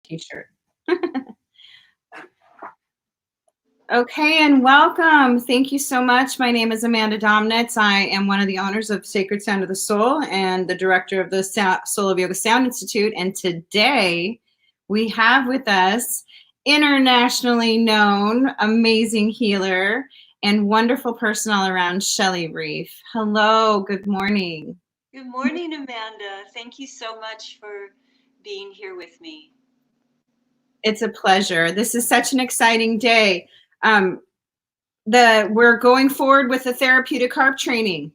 T-shirt. Okay, and welcome. Thank you so much. My name is Amanda Domnitz. I am one of the owners of Sacred Sound of the Soul and the director of the Soul of Yoga Sound Institute. And today we have with us internationally known, amazing healer and wonderful person all around, Shelly Reef. Hello, good morning. Good morning, Amanda. Thank you so much for being here with me. It's a pleasure. This is such an exciting day. We're going forward with the therapeutic harp training.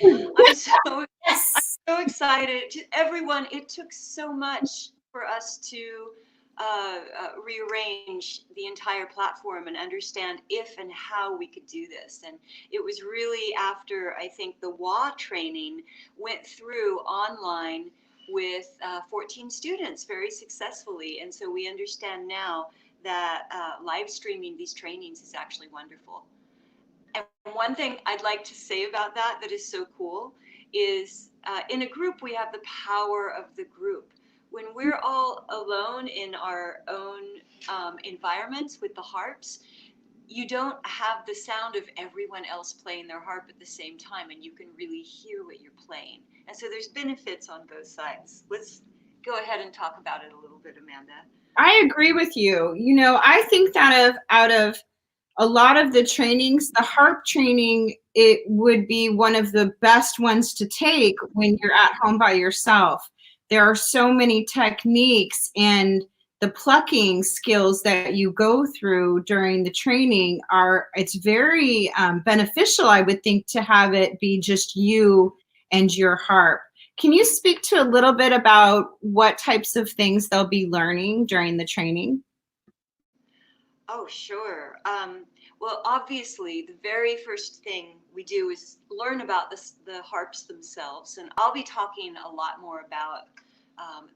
Yes. I'm Yes. so excited. Everyone, it took so much for us to rearrange the entire platform and understand if and how we could do this. And it was really after, I think, the WA training went through online with 14 students very successfully. And so we understand now that live streaming these trainings is actually wonderful. And one thing I'd like to say about that is so cool is in a group, we have the power of the group. When we're all alone in our own environments with the harps, you don't have the sound of everyone else playing their harp at the same time, and you can really hear what you're playing. And so there's benefits on both sides. Let's go ahead and talk about it a little bit, Amanda. I agree with you. You know, I think that out of a lot of the trainings, the harp training, it would be one of the best ones to take when you're at home by yourself. There are so many techniques and the plucking skills that you go through during the training it's very beneficial, I would think, to have it be just you and your harp. Can you speak to a little bit about what types of things they'll be learning during the training? Oh, sure. Well, obviously, the very first thing we do is learn about the harps themselves. And I'll be talking a lot more about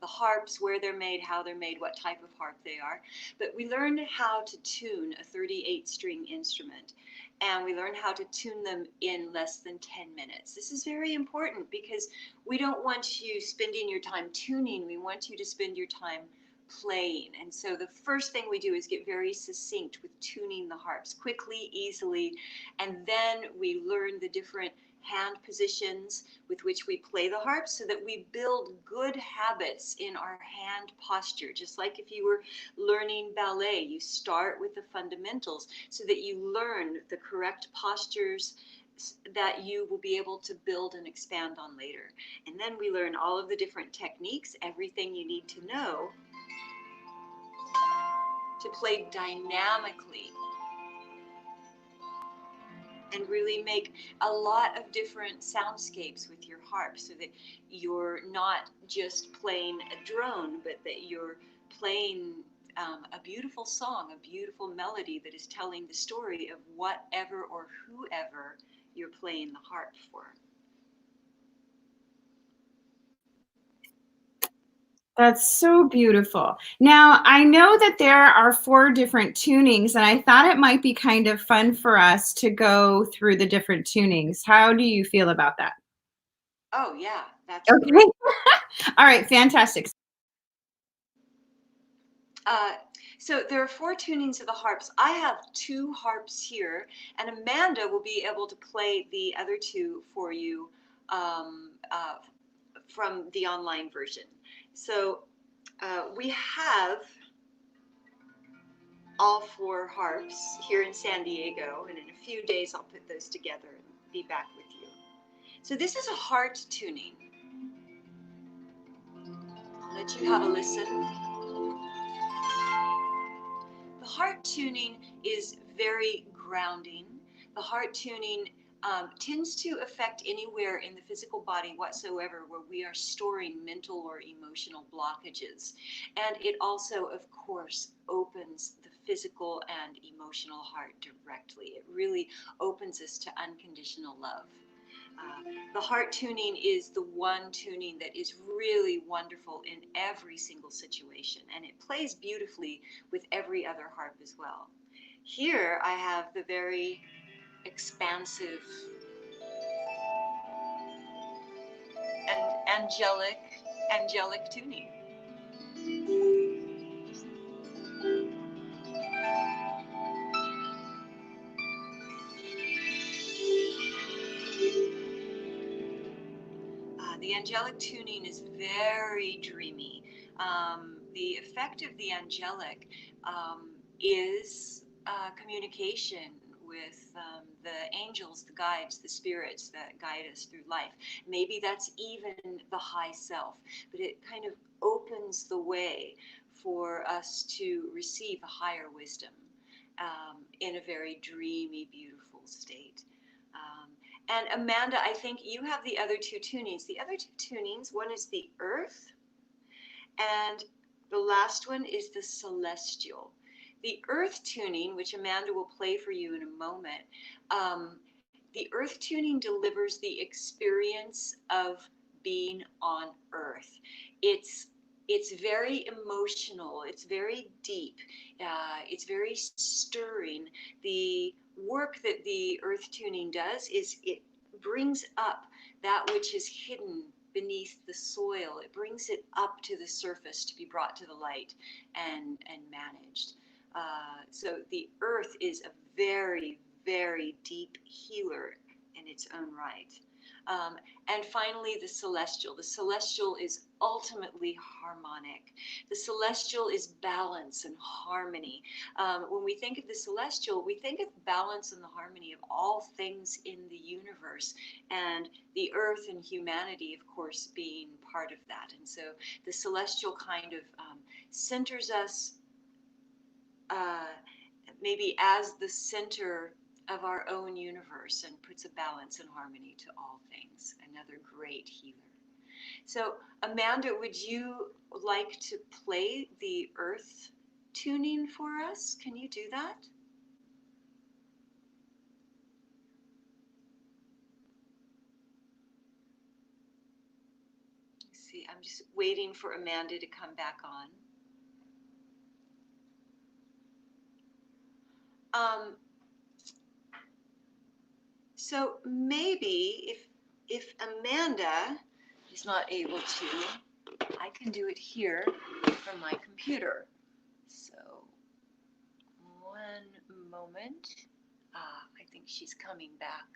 the harps, where they're made, how they're made, what type of harp they are. But we learn how to tune a 38-string instrument. And we learn how to tune them in less than 10 minutes. This is very important because we don't want you spending your time tuning. We want you to spend your time playing. And so the first thing we do is get very succinct with tuning the harps quickly, easily, and then we learn the different hand positions with which we play the harp so that we build good habits in our hand posture. Just like if you were learning ballet, you start with the fundamentals so that you learn the correct postures that you will be able to build and expand on later. And then we learn all of the different techniques, everything you need to know to play dynamically and really make a lot of different soundscapes with your harp so that you're not just playing a drone, but that you're playing a beautiful song, a beautiful melody that is telling the story of whatever or whoever you're playing the harp for. That's so beautiful. Now, I know that there are 4 different tunings, and I thought it might be kind of fun for us to go through the different tunings. How do you feel about that? Oh, yeah, that's Okay. great. All right, fantastic. So there are 4 tunings of the harps. I have 2 harps here, and Amanda will be able to play the other 2 for you um, uh, from the online version. So we have all 4 harps here in San Diego, and in a few days I'll put those together and be back with you. So this is a heart tuning. I'll let you have a listen. The heart tuning is very grounding. The heart tuning tends to affect anywhere in the physical body whatsoever where we are storing mental or emotional blockages. And it also, of course, opens the physical and emotional heart directly. It really opens us to unconditional love. The heart tuning is the one tuning that is really wonderful in every single situation, and it plays beautifully with every other harp as well. Here I have the very expansive and angelic tuning. The angelic tuning is very dreamy. The effect of the angelic is communication with the angels, the guides, the spirits that guide us through life. Maybe that's even the high self, but it kind of opens the way for us to receive a higher wisdom in a very dreamy, beautiful state. And Amanda, I think you have the other two tunings. The other two tunings, one is the earth, and the last one is the celestial. The earth tuning, which Amanda will play for you in a moment, the earth tuning delivers the experience of being on earth. It's very emotional. It's very deep. It's very stirring. The work that the earth tuning does is it brings up that which is hidden beneath the soil. It brings it up to the surface to be brought to the light and managed. So the earth is a very, very deep healer in its own right. And finally, the celestial. The celestial is ultimately harmonic. The celestial is balance and harmony. When we think of the celestial, we think of balance and the harmony of all things in the universe, and the earth and humanity, of course, being part of that. And so the celestial kind of centers us maybe as the center of our own universe and puts a balance and harmony to all things. Another great healer. So, Amanda, would you like to play the earth tuning for us? Can you do that? Let's see, I'm just waiting for Amanda to come back on. So maybe if Amanda is not able to, I can do it here from my computer. So one moment. I think she's coming back.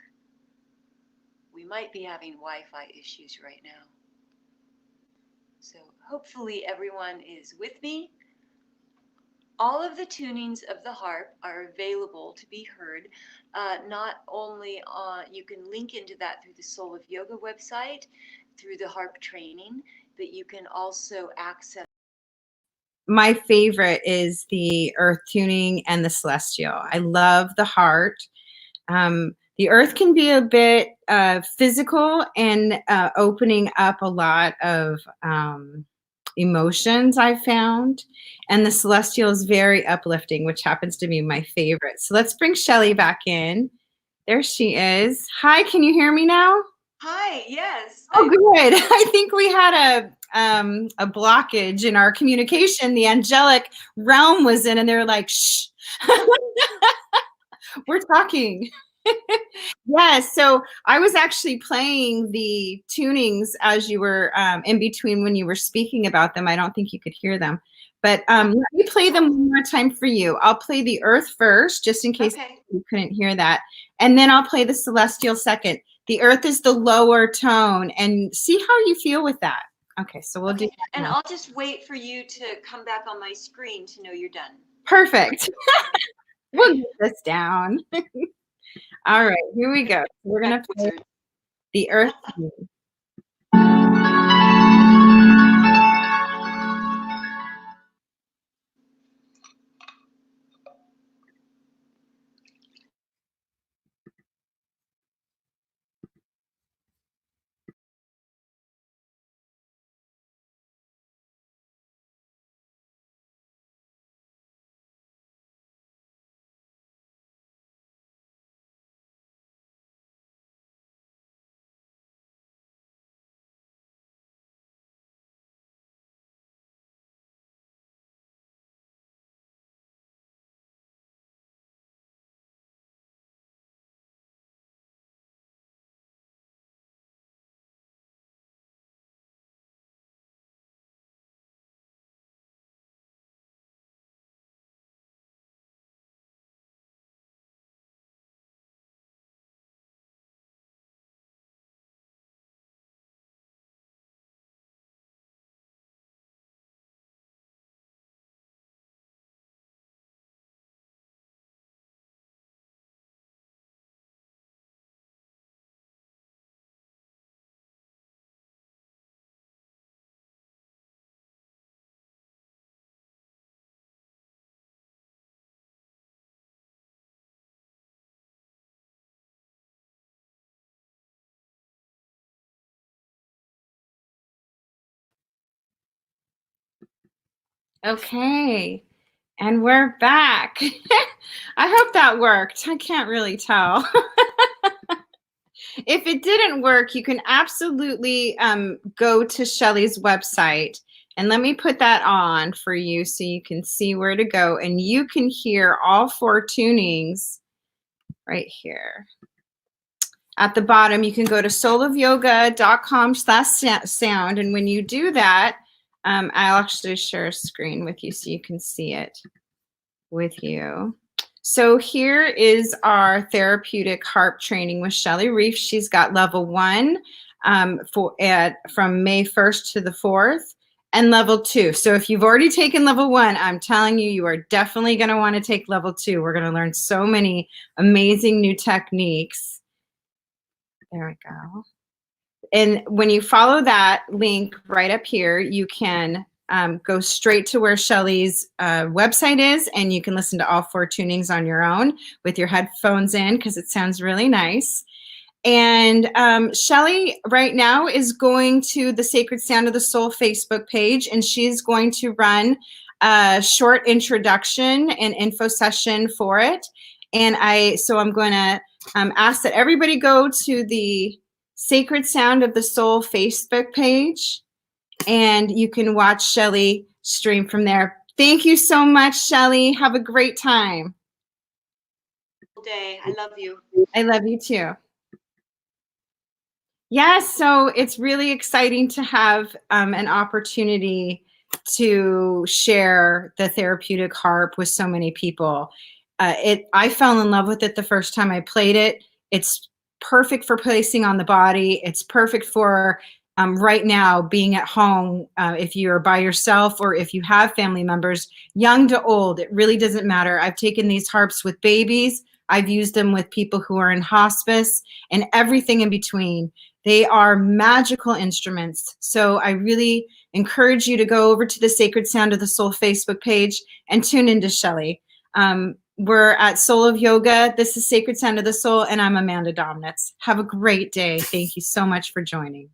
We might be having Wi-Fi issues right now. So hopefully everyone is with me. All of the tunings of the harp are available to be heard. Not only you can link into that through the Soul of Yoga website, through the harp training, but you can also access. My favorite is the earth tuning and the celestial. I love the heart. The earth can be a bit physical and opening up a lot of emotions, I've found. And the celestial is very uplifting, which happens to be my favorite. So let's bring Shelly back in. There she is. Hi, can you hear me now? Hi, yes. Oh, good. I think we had a blockage in our communication. The angelic realm was in, and they're like, shh, we're talking. Yes, so I was actually playing the tunings as you were in between when you were speaking about them. I don't think you could hear them. But let me play them one more time for you. I'll play the earth first, just in case you couldn't hear that. And then I'll play the celestial second. The earth is the lower tone, and see how you feel with that. Okay, so we'll do that and now. I'll just wait for you to come back on my screen to know you're done. Perfect. We'll get this down. All right, here we go. We're going to play the earth. Okay, and we're back. I hope that worked. I can't really tell. If it didn't work, you can absolutely go to Shelly's website. And let me put that on for you so you can see where to go. And you can hear all 4 tunings right here. At the bottom, you can go to soulofyoga.com/sound. And when you do that, I'll actually share a screen with you so you can see it with you. So here is our therapeutic harp training with Shelly Reef. She's got level 1 from May 1st to the 4th, and level 2. So if you've already taken level 1, I'm telling you, you are definitely going to want to take level 2. We're going to learn so many amazing new techniques. There we go. And when you follow that link right up here, you can go straight to where Shelly's website is, and you can listen to all 4 tunings on your own with your headphones in, because it sounds really nice. And Shelly right now is going to the Sacred Sound of the Soul Facebook page, and she's going to run a short introduction and info session for it. And so I'm going to ask that everybody go to the Sacred Sound of the Soul Facebook page, and you can watch Shelly stream from there. Thank you so much, Shelly. Have a great time. Day. I love you. I love you too. Yes, so it's really exciting to have an opportunity to share the therapeutic harp with so many people. I fell in love with it the first time I played it. It's perfect for placing on the body. It's perfect for right now being at home, if you're by yourself or if you have family members, young to old. It really doesn't matter. I've taken these harps with babies. I've used them with people who are in hospice and everything in between. They are magical instruments. So I really encourage you to go over to the Sacred Sound of the Soul Facebook page and tune into Shelly. We're at Soul of Yoga. This is Sacred Sound of the Soul, and I'm Amanda Domnitz. Have a great day. Thank you so much for joining.